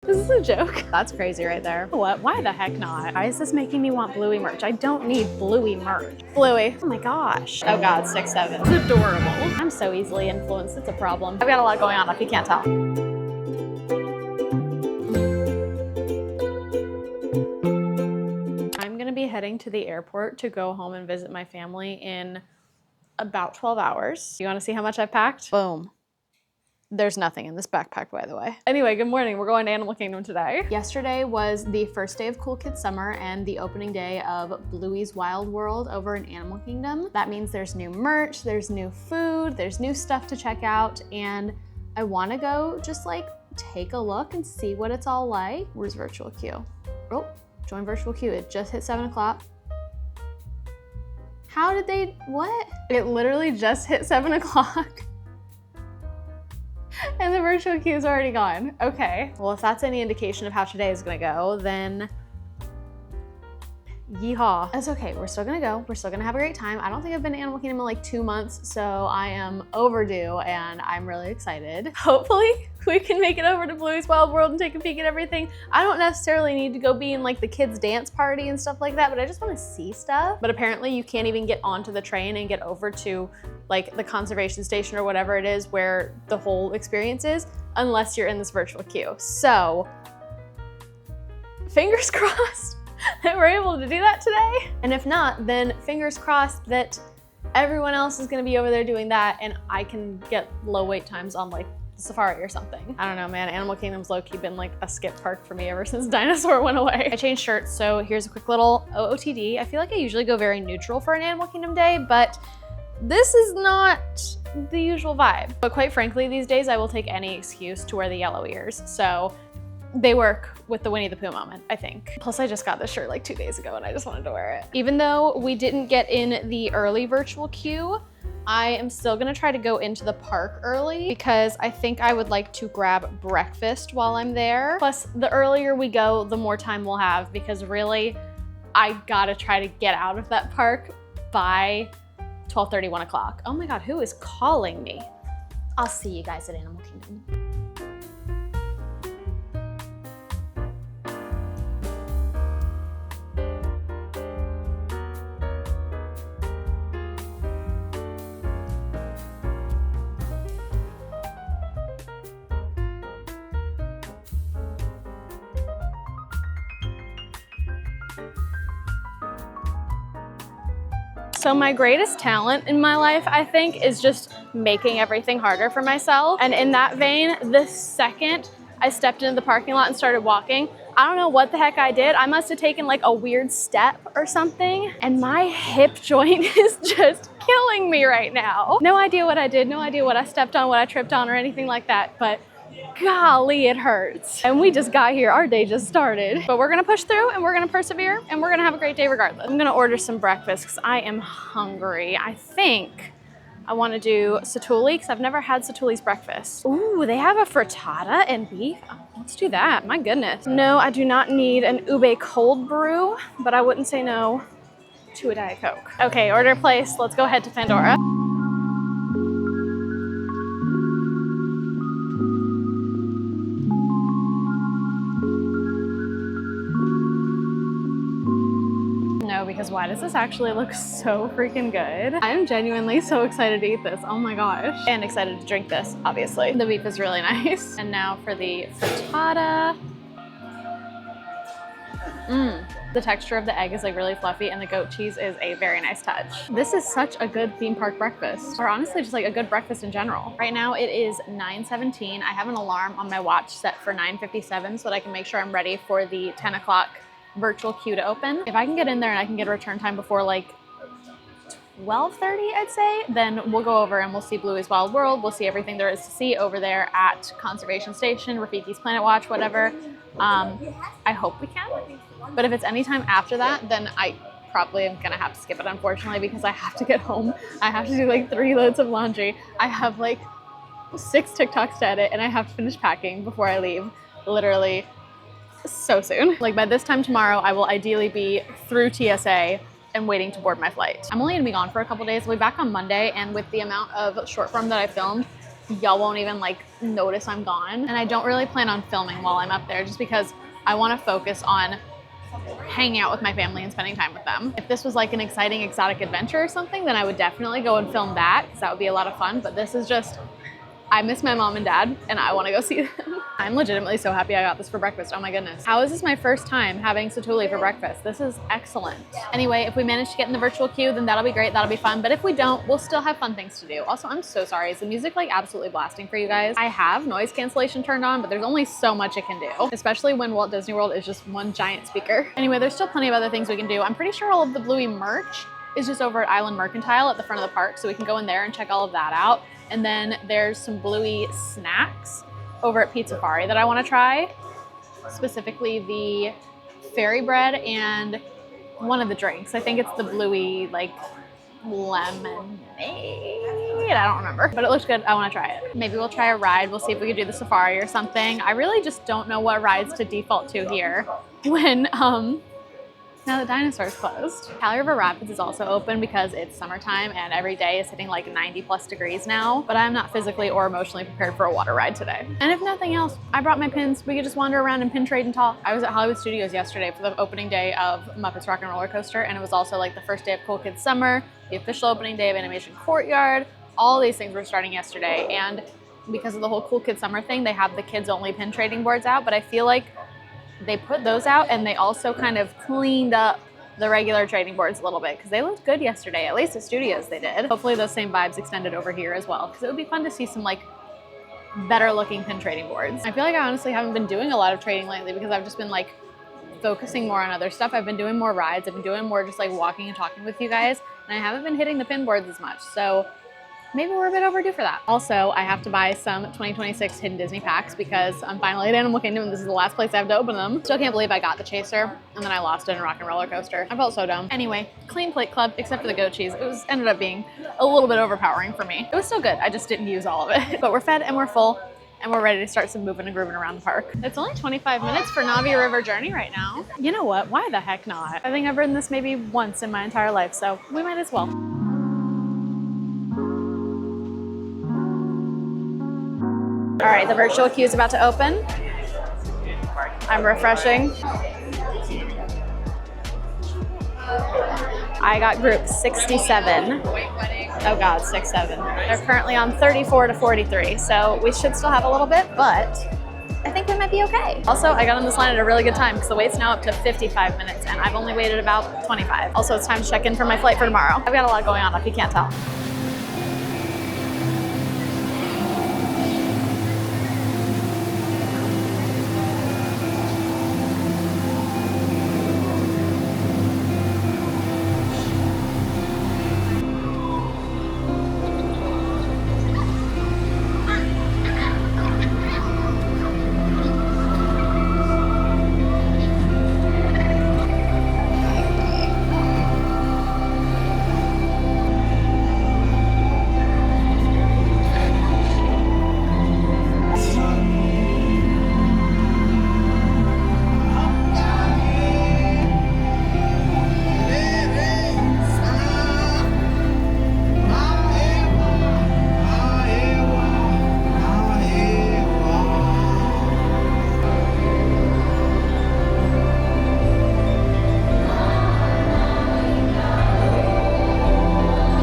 This is a joke. That's crazy right there. What? Why the heck not? Why is this making me want Bluey merch? I don't need Bluey merch. Bluey. Oh my gosh. Oh God, 6'7". It's adorable. I'm so easily influenced. It's a problem. I've got a lot going on if you can't tell. I'm gonna be heading to the airport to go home and visit my family in about 12 hours. You wanna see how much I've packed? Boom. There's nothing in this backpack, by the way. Anyway, good morning. We're going to Animal Kingdom today. Yesterday was the first day of Cool Kids Summer and the opening day of Bluey's Wild World over in Animal Kingdom. That means there's new merch, there's new food, there's new stuff to check out, and I wanna go just like take a look and see what it's all like. Where's virtual queue? Oh, join virtual queue. It just hit 7 o'clock. How did they, what? It literally just hit 7 o'clock. And the virtual queue is already gone. Okay, well, if that's any indication of how today is gonna go, then yeehaw. That's okay, we're still gonna go. We're still gonna have a great time. I don't think I've been to Animal Kingdom in like 2 months, so I am overdue and I'm really excited. Hopefully we can make it over to Bluey's Wild World and take a peek at everything. I don't necessarily need to go be in like the kids' dance party and stuff like that, but I just wanna see stuff. But apparently you can't even get onto the train and get over to like the conservation station or whatever it is where the whole experience is unless you're in this virtual queue. So fingers crossed that we're able to do that today. And if not, then fingers crossed that everyone else is gonna be over there doing that and I can get low wait times on like the safari or something. I don't know, man. Animal Kingdom's low-key been like a skip park for me ever since Dinosaur went away. I changed shirts, so here's a quick little OOTD. I feel like I usually go very neutral for an Animal Kingdom day, but this is not the usual vibe. But quite frankly, these days I will take any excuse to wear the yellow ears. So they work with the Winnie the Pooh moment, I think. Plus I just got this shirt like 2 days ago and I just wanted to wear it. Even though we didn't get in the early virtual queue, I am still gonna try to go into the park early because I think I would like to grab breakfast while I'm there. Plus the earlier we go, the more time we'll have because really, I gotta try to get out of that park by 12:30, 1 o'clock. Oh my God, who is calling me? I'll see you guys at Animal Kingdom. So my greatest talent in my life, I think, is just making everything harder for myself. And in that vein, the second I stepped into the parking lot and started walking, I don't know what the heck I did. I must have taken like a weird step or something. And my hip joint is just killing me right now. No idea what I did, no idea what I stepped on, what I tripped on or anything like that. But golly, it hurts. And we just got here, our day just started. But we're gonna push through and we're gonna persevere and we're gonna have a great day regardless. I'm gonna order some breakfast because I am hungry. I think I wanna do satuli because I've never had Satuli's breakfast. Ooh, they have a frittata and beef. Oh, let's do that, my goodness. No, I do not need an ube cold brew, but I wouldn't say no to a Diet Coke. Okay, order placed, let's go head to Pandora. Because why does this actually look so freaking good? I am genuinely so excited to eat this. Oh my gosh. And excited to drink this, obviously. The beef is really nice. And now for the frittata. The texture of the egg is like really fluffy and the goat cheese is a very nice touch. This is such a good theme park breakfast, or honestly just like a good breakfast in general. Right now it is 9:17. I have an alarm on my watch set for 9:57 so that I can make sure I'm ready for the 10 o'clock virtual queue to open. If I can get in there and I can get a return time before like 12:30, I'd say, then we'll go over and we'll see Bluey's Wild World. We'll see everything there is to see over there at Conservation Station, Rafiki's Planet Watch, whatever. I hope we can. But if it's any time after that, then I probably am gonna have to skip it, unfortunately, because I have to get home. I have to do like 3 loads of laundry. I have like 6 TikToks to edit and I have to finish packing before I leave. Literally so soon. Like by this time tomorrow, I will ideally be through TSA and waiting to board my flight. I'm only gonna be gone for a couple days. I'll be back on Monday, and with the amount of short form that I filmed, y'all won't even like notice I'm gone. And I don't really plan on filming while I'm up there just because I want to focus on hanging out with my family and spending time with them. If this was like an exciting exotic adventure or something, then I would definitely go and film that because that would be a lot of fun. But this is just, I miss my mom and dad and I want to go see them. I'm legitimately so happy I got this for breakfast. Oh my goodness. How is this my first time having satuli for breakfast? This is excellent. Anyway, if we manage to get in the virtual queue, then that'll be great. That'll be fun. But if we don't, we'll still have fun things to do. Also, I'm so sorry. Is the music like absolutely blasting for you guys? I have noise cancellation turned on, but there's only so much it can do, especially when Walt Disney World is just one giant speaker. Anyway, there's still plenty of other things we can do. I'm pretty sure all of the Bluey merch is just over at Island Mercantile at the front of the park, so we can go in there and check all of that out. And then there's some Bluey snacks over at Pizzafari that I want to try, specifically the fairy bread and one of the drinks. I think it's the Bluey like lemonade. I don't remember, but it looks good. I want to try it. Maybe we'll try a ride. We'll see if we can do the safari or something. I really just don't know what rides to default to here when now the dinosaur's closed. Cali River Rapids is also open because it's summertime and every day is hitting like 90+ degrees now, but I'm not physically or emotionally prepared for a water ride today. And if nothing else, I brought my pins. We could just wander around and pin trade and talk. I was at Hollywood Studios yesterday for the opening day of Muppets Rock and Roller Coaster, and it was also like the first day of Cool Kids Summer, the official opening day of Animation Courtyard. All these things were starting yesterday, and because of the whole Cool Kids Summer thing, they have the kids only pin trading boards out, but I feel like they put those out and they also kind of cleaned up the regular trading boards a little bit because they looked good yesterday, at least at Studios they did. Hopefully those same vibes extended over here as well because it would be fun to see some like better looking pin trading boards. I feel like I honestly haven't been doing a lot of trading lately because I've just been like focusing more on other stuff. I've been doing more rides. I've been doing more just like walking and talking with you guys, and I haven't been hitting the pin boards as much. So maybe we're a bit overdue for that. Also, I have to buy some 2026 Hidden Disney packs because I'm finally at Animal Kingdom and this is the last place I have to open them. Still can't believe I got the Chaser and then I lost it in Rock and Roller Coaster. I felt so dumb. Anyway, clean plate club except for the goat cheese. It ended up being a little bit overpowering for me. It was still good. I just didn't use all of it. But we're fed and we're full and we're ready to start some moving and grooving around the park. It's only 25 minutes for Navi River Journey right now. You know what? Why the heck not? I think I've ridden this maybe once in my entire life, so we might as well. All right, the virtual queue is about to open. I'm refreshing. I got group 67. Oh God, 67. They're currently on 34 to 43, so we should still have a little bit, but I think we might be okay. Also, I got on this line at a really good time because the wait's now up to 55 minutes and I've only waited about 25. Also, it's time to check in for my flight for tomorrow. I've got a lot going on if you can't tell.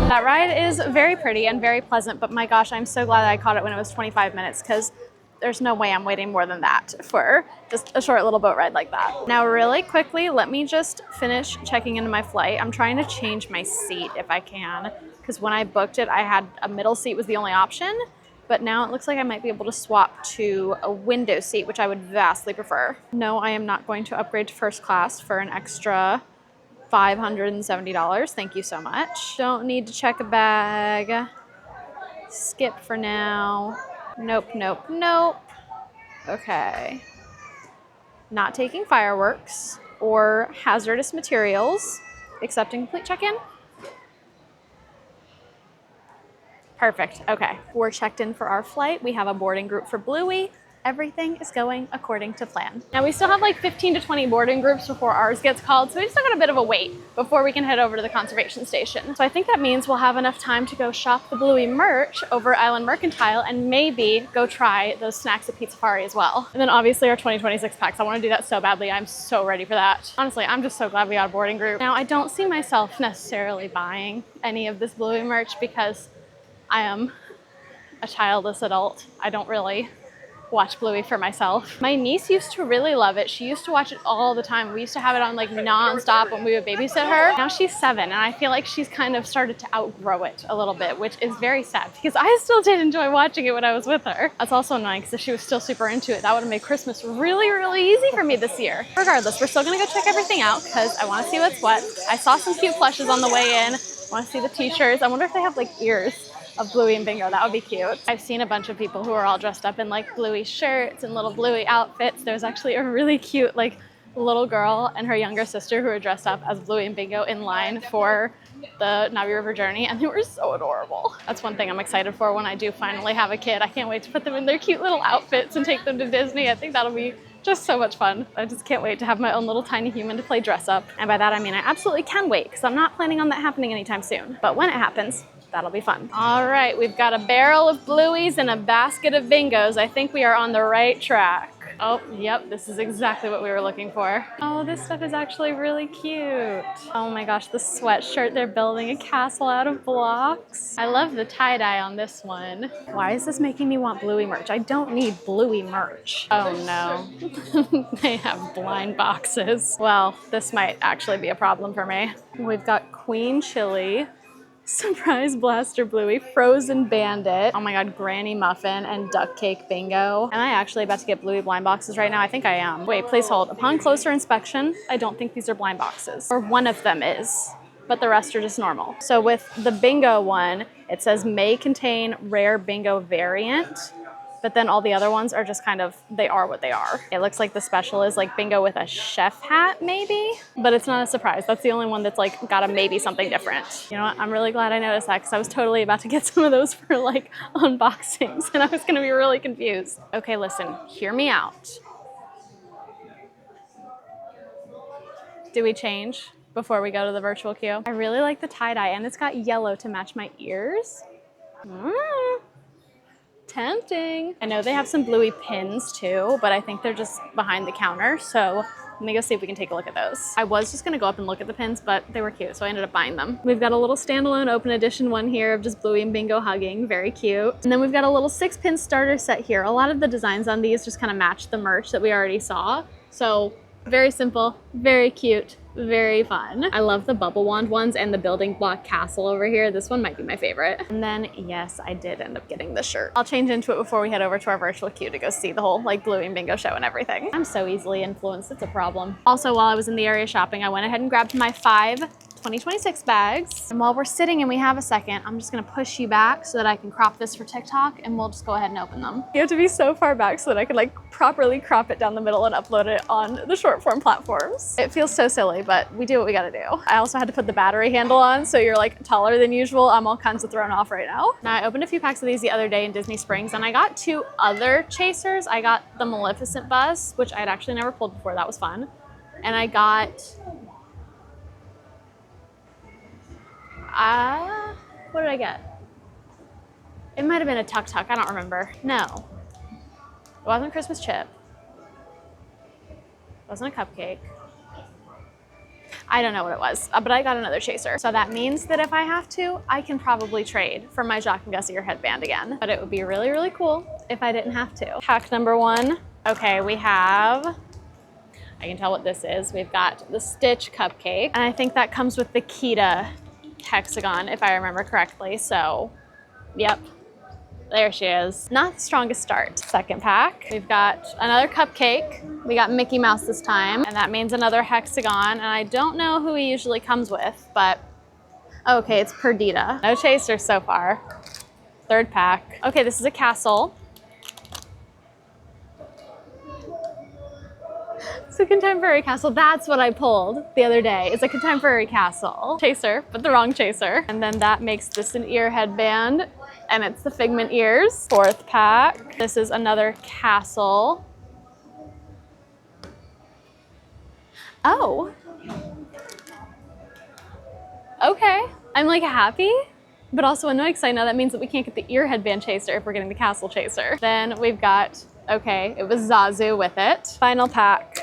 That ride is very pretty and very pleasant, but my gosh, I'm so glad I caught it when it was 25 minutes because there's no way I'm waiting more than that for just a short little boat ride like that. Now, really quickly, let me just finish checking into my flight. I'm trying to change my seat if I can, because when I booked it, I had a middle seat was the only option, but now it looks like I might be able to swap to a window seat, which I would vastly prefer. No, I am not going to upgrade to first class for an extra $570. Thank you so much. Don't need to check a bag. Skip for now. Nope, nope, nope. Okay. Not taking fireworks or hazardous materials. Accepting complete check-in. Perfect. Okay. We're checked in for our flight. We have a boarding group for Bluey. everything is going according to plan. Now we still have like 15 to 20 boarding groups before ours gets called, so we've still got a bit of a wait before we can head over to the conservation station. So I think that means we'll have enough time to go shop the Bluey merch over at Island Mercantile and maybe go try those snacks at Pizza Safari as well. And then obviously our 2026 packs. I want to do that so badly. I'm so ready for that. Honestly, I'm just so glad we got a boarding group. Now I don't see myself necessarily buying any of this Bluey merch because I am a childless adult. I don't really watch Bluey for myself. My niece used to really love it. She used to watch it all the time. We used to have it on like non-stop when we would babysit her. Now she's 7 and I feel like she's kind of started to outgrow it a little bit, which is very sad because I still did enjoy watching it when I was with her. That's also annoying because if she was still super into it, that would have made Christmas really, really easy for me this year. Regardless, we're still gonna go check everything out because I want to see what's what. I saw some cute plushes on the way in. I want to see the t-shirts. I wonder if they have like ears of Bluey and Bingo. That would be cute. I've seen a bunch of people who are all dressed up in like Bluey shirts and little Bluey outfits. There's actually a really cute like little girl and her younger sister who are dressed up as Bluey and Bingo in line for the Navi River journey, and they were so adorable. That's one thing I'm excited for when I do finally have a kid. I can't wait to put them in their cute little outfits and take them to Disney. I think that'll be just so much fun. I just can't wait to have my own little tiny human to play dress up. And by that I mean I absolutely can wait because I'm not planning on that happening anytime soon. But when it happens, that'll be fun. All right, we've got a barrel of Blueys and a basket of Bingos. I think we are on the right track. Oh, yep, this is exactly what we were looking for. Oh, this stuff is actually really cute. Oh my gosh, the sweatshirt, they're building a castle out of blocks. I love the tie-dye on this one. Why is this making me want Bluey merch? I don't need Bluey merch. Oh no, they have blind boxes. Well, this might actually be a problem for me. We've got Queen Chili, Surprise Blaster Bluey, Frozen Bandit, oh my god, Granny Muffin, and Duck Cake Bingo. Am I actually about to get Bluey blind boxes right now? I think I am. Wait, please hold. Upon closer inspection, I don't think these are blind boxes. Or one of them is, but the rest are just normal. So with the Bingo one, it says may contain rare Bingo variant, but then all the other ones are just kind of, they are what they are. It looks like the special is like Bingo with a chef hat maybe, but it's not a surprise. That's the only one that's like got a maybe something different. You know what, I'm really glad I noticed that because I was totally about to get some of those for like unboxings and I was gonna be really confused. Okay, listen, hear me out. Do we change before we go to the virtual queue? I really like the tie-dye and it's got yellow to match my ears. Tempting. I know they have some Bluey pins too, but I think they're just behind the counter. So let me go see if we can take a look at those. I was just gonna go up and look at the pins, but they were cute, so I ended up buying them. We've got a little standalone open edition one here of just Bluey and Bingo hugging, very cute. And then we've got a little 6-pin starter set here. A lot of the designs on these just kind of match the merch that we already saw. So very simple, very cute, very fun. I love the bubble wand ones and the building block castle over here. This one might be my favorite. And then, yes, I did end up getting this shirt. I'll change into it before we head over to our virtual queue to go see the whole like Bluey and Bingo show and everything. I'm so easily influenced, it's a problem. Also, while I was in the area shopping, I went ahead and grabbed my 5 2026 bags. And while we're sitting and we have a second, I'm just gonna push you back so that I can crop this for TikTok and we'll just go ahead and open them. You have to be so far back so that I can like properly crop it down the middle and upload it on the short form platforms. It feels so silly, but we do what we gotta do. I also had to put the battery handle on so you're like taller than usual. I'm all kinds of thrown off right now. Now I opened a few packs of these the other day in Disney Springs and I got 2 other chasers. I got the Maleficent bus, which I had actually never pulled before. That was fun. And I got what did I get? It might have been a Tuk Tuk, I don't remember. No, it wasn't a Christmas chip. It wasn't a cupcake. I don't know what it was, but I got another chaser. So that means that if I have to, I can probably trade for my Jacques and Gussie headband again. But it would be really, really cool if I didn't have to. Pack number 1. Okay, we have, I can tell what this is. We've got the Stitch cupcake, and I think that comes with the Kita hexagon, if I remember correctly. So, yep, there she is. Not the strongest start. Second pack, we've got another cupcake. We got Mickey Mouse this time, and that means another hexagon. And I don't know who he usually comes with, but okay, it's Perdita. No chasers so far. Third pack. Okay, this is a castle. It's a contemporary castle. That's what I pulled the other day. It's a contemporary castle. Chaser, but the wrong chaser. And then that makes this an ear headband. and it's the Figment ears. 4th pack. This is another castle. Oh. Okay. I'm like happy, but also annoyed because I know that means that we can't get the ear headband chaser if we're getting the castle chaser. Then we've got, okay, it was Zazu with it. Final pack.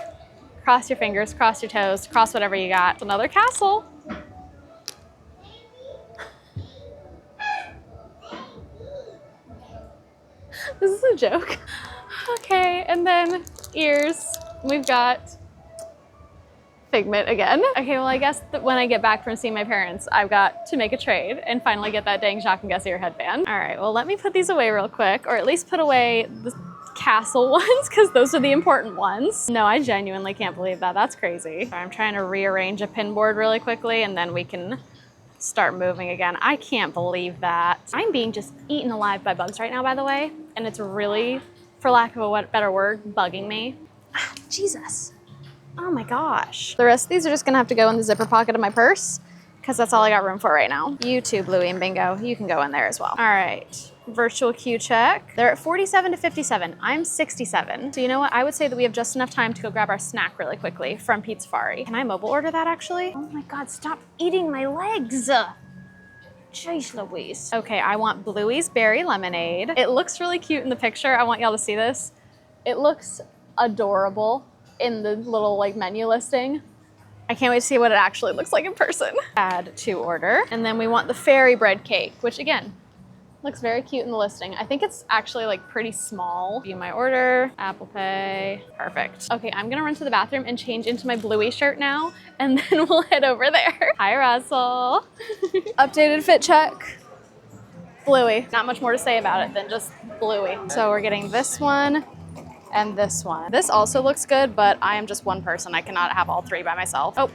Cross your fingers, cross your toes, cross whatever you got. Another castle. This is a joke. Okay, and then ears. We've got Figment again. Okay, well I guess that when I get back from seeing my parents, I've got to make a trade and finally get that dang Jacques and Gus ear headband. All right, well let me put these away real quick, or at least put away the castle ones because those are the important ones. No, I genuinely can't believe that. That's crazy. I'm trying to rearrange a pin board really quickly and then we can start moving again. I can't believe that. I'm being just eaten alive by bugs right now, by the way, and it's really, for lack of a better word, bugging me. Ah, Jesus. Oh my gosh. The rest of these are just gonna have to go in the zipper pocket of my purse because that's all I got room for right now. You too, Bluey and Bingo. You can go in there as well. All right. Virtual queue check. They're at 47 to 57. I'm 67. So you know what? I would say that we have just enough time to go grab our snack really quickly from Pete Safari. Can I mobile order that actually? Oh my God, stop eating my legs. Jeez Louise. Okay, I want Bluey's berry lemonade. It looks really cute in the picture. I want y'all to see this. It looks adorable in the little like menu listing. I can't wait to see what it actually looks like in person. Add to order. And then we want the fairy bread cake, which again, looks very cute in the listing. I think it's actually like pretty small. View my order, Apple Pay, perfect. Okay, I'm gonna run to the bathroom and change into my Bluey shirt now, and then we'll head over there. Hi, Russell. Updated fit check. Bluey. Not much more to say about it than just Bluey. So we're getting this one and this one. This also looks good, but I am just one person. I cannot have all three by myself. Oh.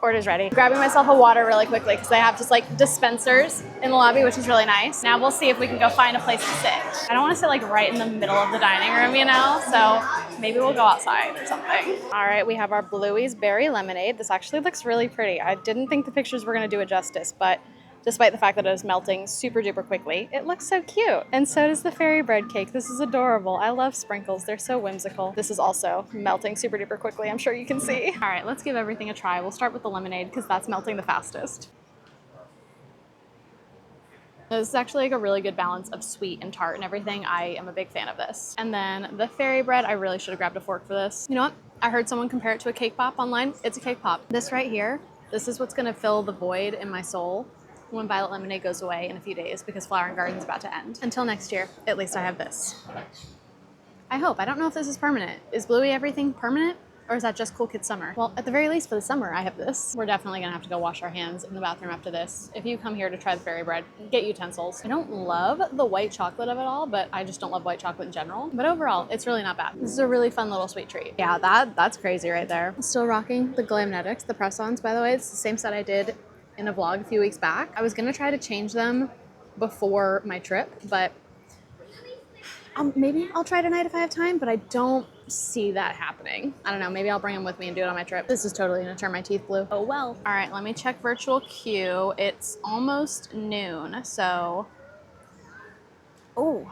Order's ready. Grabbing myself a water really quickly because they have just like dispensers in the lobby, which is really nice. Now we'll see if we can go find a place to sit. I don't want to sit like right in the middle of the dining room, you know? So maybe we'll go outside or something. All right, we have our Bluey's berry lemonade. This actually looks really pretty. I didn't think the pictures were gonna do it justice, but despite the fact that it is melting super duper quickly, it looks so cute. And so does the fairy bread cake. This is adorable. I love sprinkles. They're so whimsical. This is also melting super duper quickly. I'm sure you can see. All right, let's give everything a try. We'll start with the lemonade because that's melting the fastest. This is actually like a really good balance of sweet and tart and everything. I am a big fan of this. And then the fairy bread, I really should have grabbed a fork for this. You know what? I heard someone compare it to a cake pop online. It's a cake pop. This right here, this is what's gonna fill the void in my soul when Violet Lemonade goes away in a few days because Flower and Garden's about to end. Until next year, at least I have this. I hope. I don't know if this is permanent. Is Bluey everything permanent? Or is that just Cool Kids Summer? Well, at the very least for the summer, I have this. We're definitely gonna have to go wash our hands in the bathroom after this. If you come here to try the fairy bread, get utensils. I don't love the white chocolate of it all, but I just don't love white chocolate in general. But overall, it's really not bad. This is a really fun little sweet treat. Yeah, that's crazy right there. Still rocking the Glamnetics, the press-ons, by the way. It's the same set I did in a vlog a few weeks back. I was gonna try to change them before my trip, but maybe I'll try tonight if I have time, but I don't see that happening. I don't know, maybe I'll bring them with me and do it on my trip. This is totally gonna turn my teeth blue. Oh well. All right, let me check virtual queue. It's almost noon, so, oh,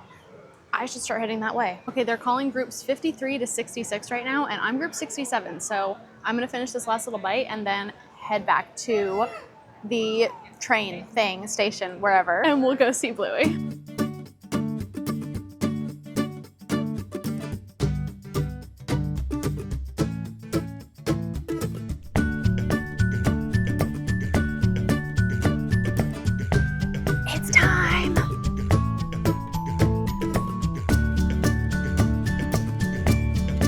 I should start heading that way. Okay, they're calling groups 53 to 66 right now, and I'm group 67, so I'm gonna finish this last little bite and then head back to the train thing, station, wherever, and we'll go see Bluey. It's time!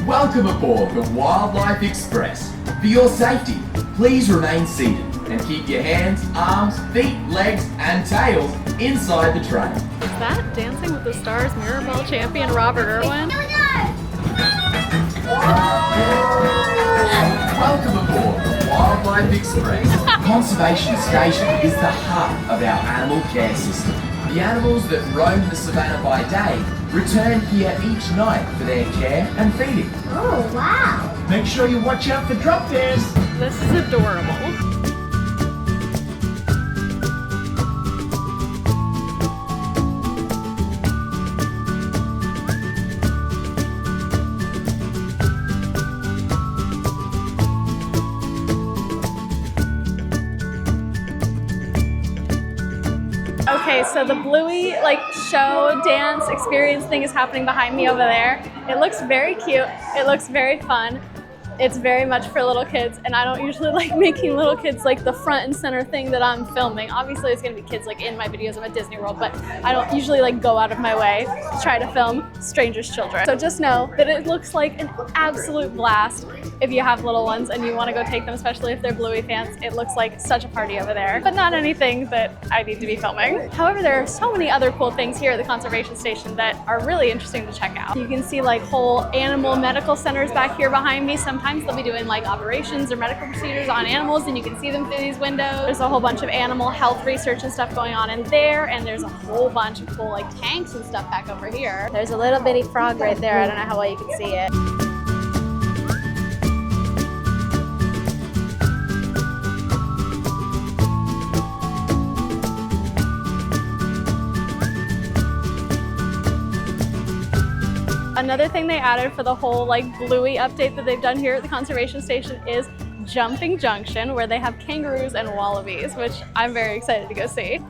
Welcome aboard the Wildlife Express. For your safety, please remain seated and keep your hands, arms, feet, legs, and tails inside the train. Is that Dancing with the Stars Mirrorball champion Robert Irwin? Welcome aboard the Wildlife Express. Conservation Station is the heart of our animal care system. The animals that roam the savannah by day return here each night for their care and feeding. Oh, wow. Make sure you watch out for drop bears. This is adorable. Okay, so the Bluey like show dance experience thing is happening behind me over there. It looks very cute. It looks very fun. It's very much for little kids, and I don't usually like making little kids like the front and center thing that I'm filming. Obviously it's gonna be kids like in my videos. I'm at Disney World, but I don't usually like go out of my way to try to film strangers' children. So just know that it looks like an absolute blast if you have little ones and you wanna go take them, especially if they're Bluey fans. It looks like such a party over there, but not anything that I need to be filming. However, there are so many other cool things here at the conservation station that are really interesting to check out. You can see like whole animal medical centers back here behind me. Sometimes they'll be doing like operations or medical procedures on animals, and you can see them through these windows. There's a whole bunch of animal health research and stuff going on in there, and there's a whole bunch of cool like tanks and stuff back over here. There's a little bitty frog right there. I don't know how well you can see it. Another thing they added for the whole like Bluey update that they've done here at the conservation station is Jumping Junction, where they have kangaroos and wallabies, which I'm very excited to go see.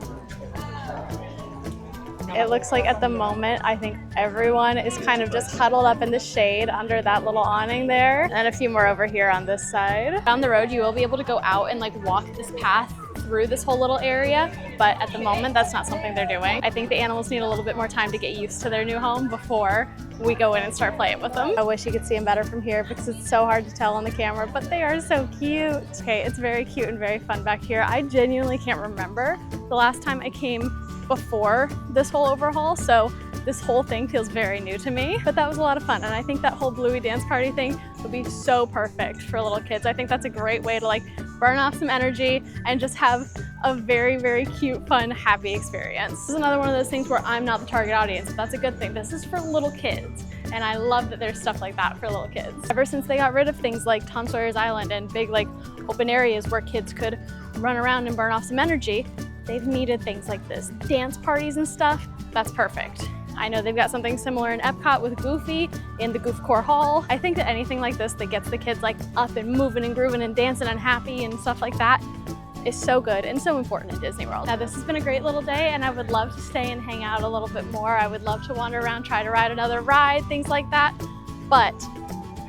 It looks like at the moment, I think everyone is kind of just huddled up in the shade under that little awning there, and a few more over here on this side. Down the road, you will be able to go out and like walk this path through this whole little area, but at the moment that's not something they're doing. I think the animals need a little bit more time to get used to their new home before we go in and start playing with them. I wish you could see them better from here because it's so hard to tell on the camera, but they are so cute. Okay, it's very cute and very fun back here. I genuinely can't remember the last time I came before this whole overhaul, so this whole thing feels very new to me, but that was a lot of fun. And I think that whole Bluey dance party thing would be so perfect for little kids. I think that's a great way to like burn off some energy and just have a very, very cute, fun, happy experience. This is another one of those things where I'm not the target audience, but that's a good thing. This is for little kids, and I love that there's stuff like that for little kids. Ever since they got rid of things like Tom Sawyer's Island and big like open areas where kids could run around and burn off some energy, they've needed things like this. Dance parties and stuff, that's perfect. I know they've got something similar in Epcot with Goofy in the Goof Corps Hall. I think that anything like this that gets the kids like up and moving and grooving and dancing and happy and stuff like that is so good and so important in Disney World. Now this has been a great little day, and I would love to stay and hang out a little bit more. I would love to wander around, try to ride another ride, things like that, but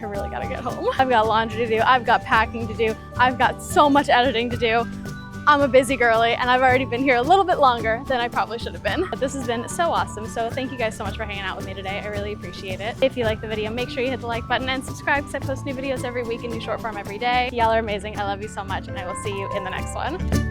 I really gotta get home. I've got laundry to do, I've got packing to do, I've got so much editing to do. I'm a busy girly, and I've already been here a little bit longer than I probably should have been. But this has been so awesome, so thank you guys so much for hanging out with me today. I really appreciate it. If you like the video, make sure you hit the like button and subscribe, because I post new videos every week and new short form every day. Y'all are amazing. I love you so much, and I will see you in the next one.